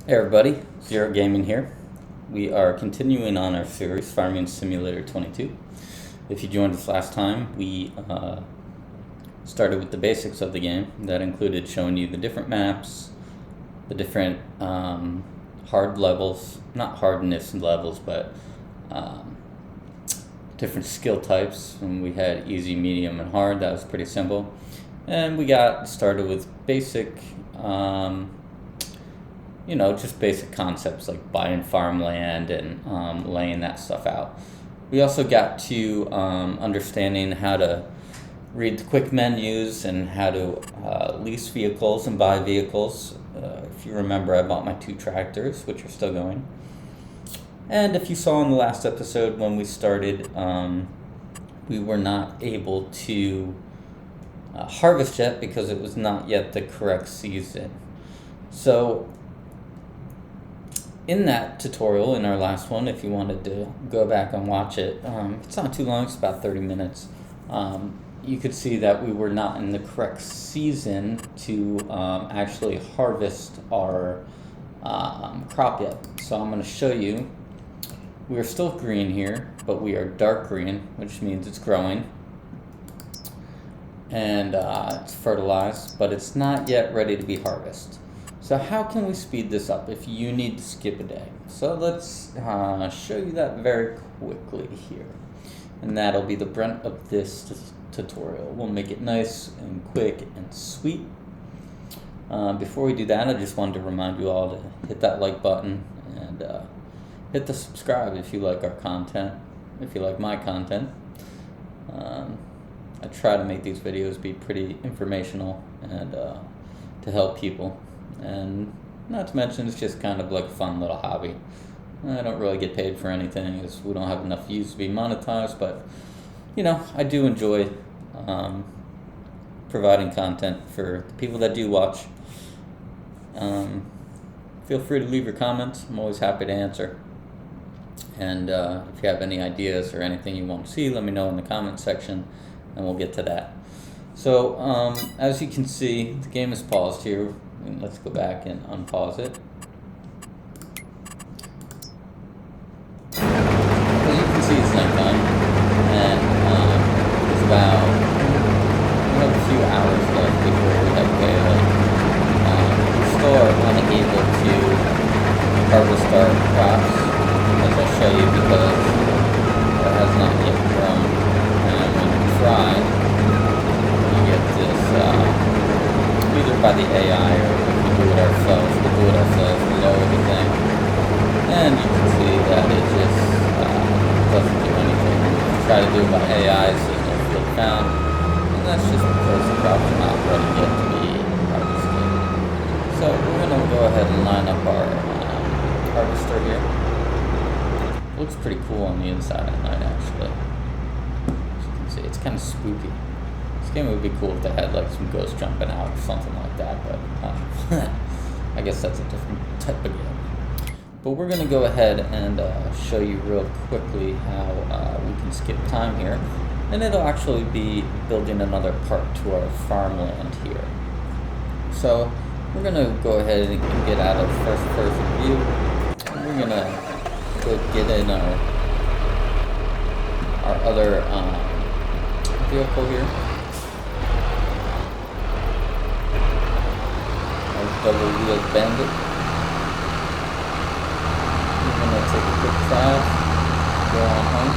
Hey everybody, Zero Gaming here. We are continuing on our series, Farming Simulator 22. If you joined us last time, we started with the basics of the game. That included showing you the different maps, the different hard levels, not hardness levels, but um, different skill types. And we had easy, medium, and hard. That was pretty simple. And we got started with basic just basic concepts like buying farmland and laying that stuff out. We also got to understanding how to read the quick menus and how to lease vehicles and buy vehicles. If you remember, I bought my 2 tractors, which are still going. And if you saw in the last episode when we started, we were not able to harvest yet because it was not yet the correct season. So in that tutorial, in our last one, if you wanted to go back and watch it, it's not too long, it's about 30 minutes. You could see that we were not in the correct season to actually harvest our crop yet. So I'm going to show you. We are still green here, but we are dark green, which means it's growing. And it's fertilized, but it's not yet ready to be harvested. So how can we speed this up if you need to skip a day? So let's show you that very quickly here. And that'll be the brunt of this tutorial. We'll make it nice and quick and sweet. Before we do that, I just wanted to remind you all to hit that like button and hit the subscribe if you like our content, if you like my content. I try to make these videos be pretty informational and to help people. And not to mention, it's just kind of like a fun little hobby. I don't really get paid for anything as we don't have enough views to be monetized, but I do enjoy providing content for the people that do watch. Feel free to leave your comments. I'm always happy to answer. And if you have any ideas or anything you want to see, let me know in the comment section and we'll get to that. So as you can see, the game is paused here. Let's go back and unpause it. As you can see, it's nighttime, and it's about a few hours left before we have daylight. We still are unable to harvest our crops, as I'll show you, because it has not yet grown. And when we try, you get this either by the AI or if we do it ourselves. We'll lower the thing. And you can see that it just doesn't do anything. If you try to do it by AI, it says no field found. And that's just because the crops are not ready yet to be harvested. So we're going to go ahead and line up our harvester here. It looks pretty cool on the inside at night, actually. As you can see, it's kind of spooky. This game would be cool if they had like some ghosts jumping out or something like that, but I guess that's a different type of game. But we're going to go ahead and show you real quickly how we can skip time here, and it'll actually be building another part to our farmland here. So we're going to go ahead and get out of first person view, and we're going to go get in our other vehicle here. Double-wheeled bandit. I'm going to take a quick drive, go on home.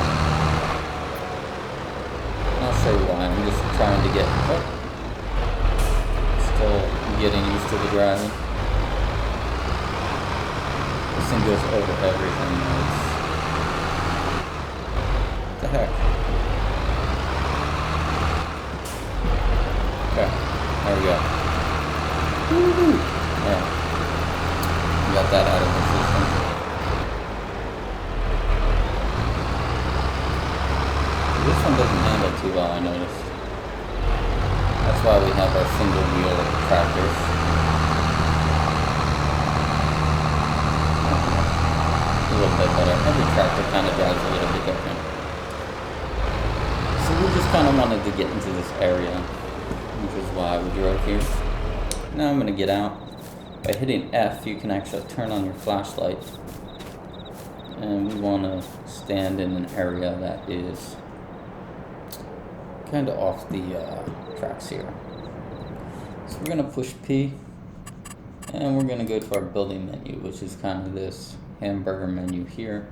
And I'll show you why. I'm just trying to get, still getting used to the driving. This thing goes over everything. What the heck? Okay, there we go. Woo-hoo. Yeah, got that out of the system. This one doesn't handle too well, I noticed. That's why we have our single wheel tractors. A little bit better. Every tractor kind of drives a little bit different. So we just kind of wanted to get into this area, which is why we drove here. Now I'm going to get out. by hitting F, you can actually turn on your flashlight. And we want to stand in an area that is kind of off the tracks here. So we're going to push P, and we're going to go to our building menu, which is kind of this hamburger menu here.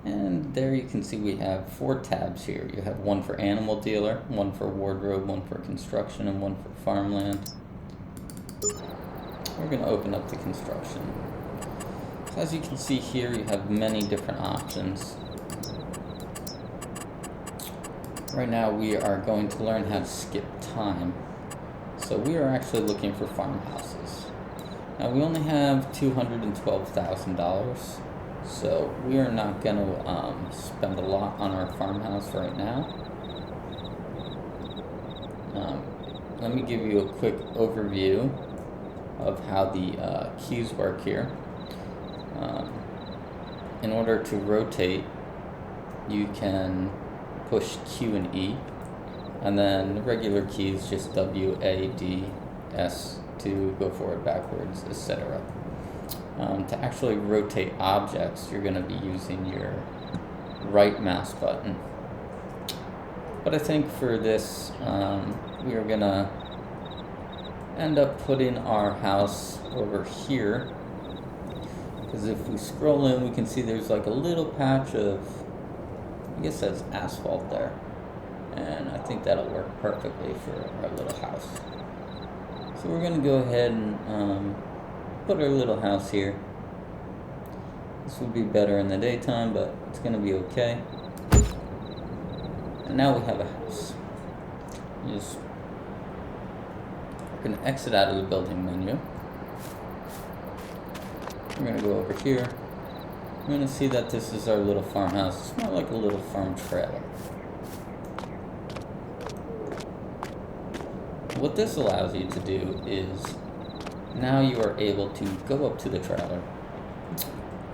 And there you can see we have 4 tabs here. You have one for animal dealer, one for wardrobe, one for construction, and one for farmland. We're going to open up the construction. So as you can see here, you have many different options. Right now we are going to learn how to skip time. So we are actually looking for farmhouses. Now we only have $212,000. So we are not going to spend a lot on our farmhouse right now. Let me give you a quick overview of how the keys work here. In order to rotate, you can push Q and E, and then the regular keys just W, A, D, S to go forward, backwards, etc. To actually rotate objects, you're going to be using your right mouse button. But I think for this, we are going to end up putting our house over here. Because if we scroll in, we can see there's like a little patch of, I guess that's asphalt there. And I think that'll work perfectly for our little house. So we're going to go ahead and put our little house here. This would be better in the daytime, but it's going to be okay. And now we have a house. We're going to exit out of the building menu. We're going to go over here. We're going to see that this is our little farmhouse. It's more like a little farm trailer. What this allows you to do is now you are able to go up to the trailer,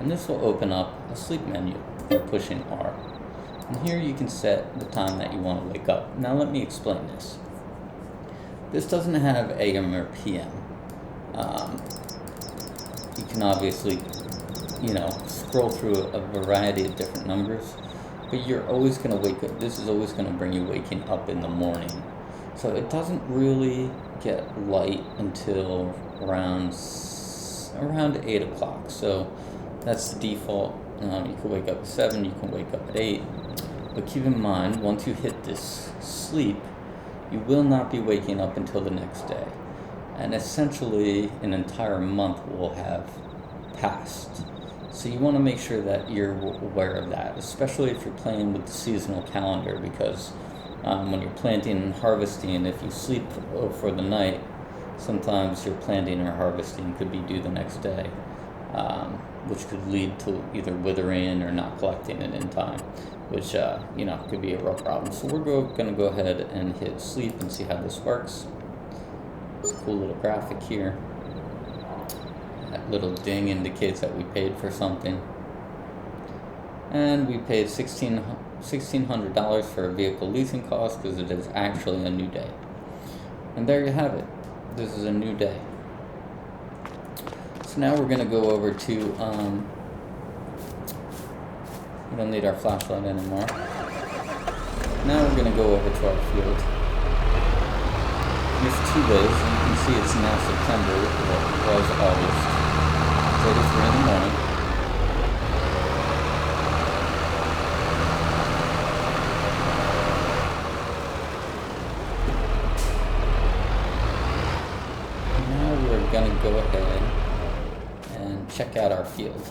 and this will open up a sleep menu by pushing R. And here you can set the time that you want to wake up. Now let me explain this. This doesn't have AM or PM. You can obviously, scroll through a variety of different numbers, but you're always going to wake up. This is always going to bring you waking up in the morning. So it doesn't really get light until around 8 o'clock. So that's the default. You can wake up at 7, you can wake up at 8. But keep in mind, once you hit this sleep, you will not be waking up until the next day. And essentially, an entire month will have passed. So you want to make sure that you're aware of that, especially if you're playing with the seasonal calendar, because when you're planting and harvesting, if you sleep for the night, sometimes your planting or harvesting could be due the next day, which could lead to either withering or not collecting it in time, which could be a real problem. So we're going to go ahead and hit sleep and see how this works. It's a cool little graphic here. That little ding indicates that we paid for something. And we paid $1,600 for a vehicle leasing cost because it is actually a new day. And there you have it. This is a new day. So now we're going to go over to, we don't need our flashlight anymore. Now we're going to go over to our field. There's 2 days, and you can see it's now September, it was August. It's 8:03 in the morning. Now we're going to go ahead and check out our field.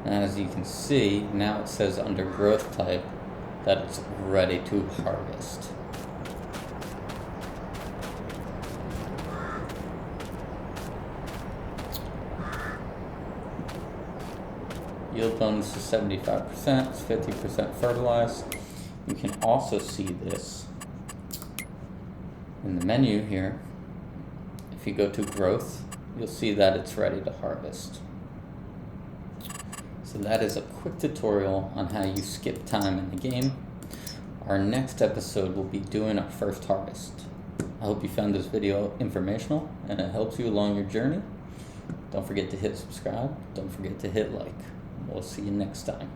And as you can see, now it says under growth type that it's ready to harvest. Yield bonus is 75%, it's 50% fertilized. You can also see this in the menu here. If you go to growth, you'll see that it's ready to harvest. So that is a quick tutorial on how you skip time in the game. Our next episode will be doing our first harvest. I hope you found this video informational and it helps you along your journey. Don't forget to hit subscribe. Don't forget to hit like. We'll see you next time.